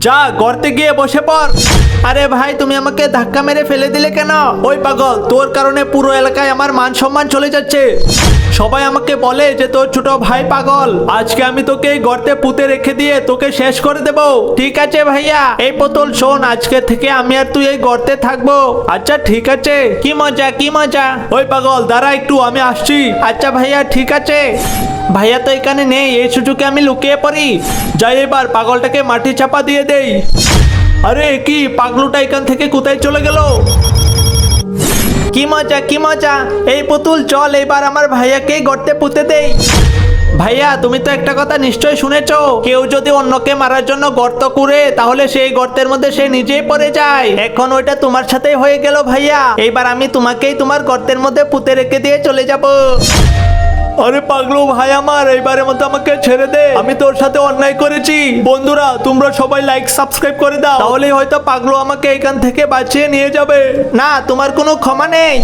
যা গর্তে গিয়ে বসে পড়। আরে ভাই তুমি আমাকে ধাক্কা মেরে ফেলে দিলে কেন? ওই পাগল, তোর কারণে পুরো এলাকায় আমার মান সম্মান চলে যাচ্ছে। সবাই আমাকে বলে যে তোর ছোট ভাই পাগল। আজকে আমি তোকে এই গর্তে পুঁতে রেখে দিয়ে তোকে শেষ করে দেব। ঠিক আছে ভাইয়া। এই পুতুল শোন, আজকে থেকে আমি আর তুই এই গর্তে থাকবো। আচ্ছা ঠিক আছে। কি মজা কি মজা। ওই পাগল দাঁড়া একটু, আমি আসছি। আচ্ছা ভাইয়া ঠিক আছে। ভাইয়া তো এখানে নেই, এই সুযোগে আমি লুকিয়ে পড়ি। যাই এবার পাগলটাকে মাটি চাপা দিয়ে দেই। আরে কি পাগলুটা এখান থেকে কোথায় চলে গেল? কি মজা কি মজা। এই পুতুল চল এবার আমার ভাইয়াকে গর্তে পুঁতে দেই। ভাইয়া তুমি তো একটা কথা নিশ্চয়ই শুনেছো, কেউ যদি অন্যকে মারার জন্য গর্ত করে তাহলে সেই গর্তের মধ্যে সে নিজেই পড়ে যায়। এখন ওইটা তোমার সাথেই হয়ে গেল ভাইয়া। এইবার আমি তোমাকেই তোমার গর্তের মধ্যে পুঁতে রেখে দিয়ে চলে যাব। আরে পাগলু ভাই আমার, এইবারের মতো আমাকে ছেড়ে দে, আমি তোর সাথে অন্যায় করেছি। বন্ধুরা তোমরা সবাই লাইক সাবস্ক্রাইব করে দাও, তাহলেই হয়তো পাগলু আমাকে এখান থেকে বাঁচিয়ে নিয়ে যাবে। না, তোমার কোনো ক্ষমা নেই।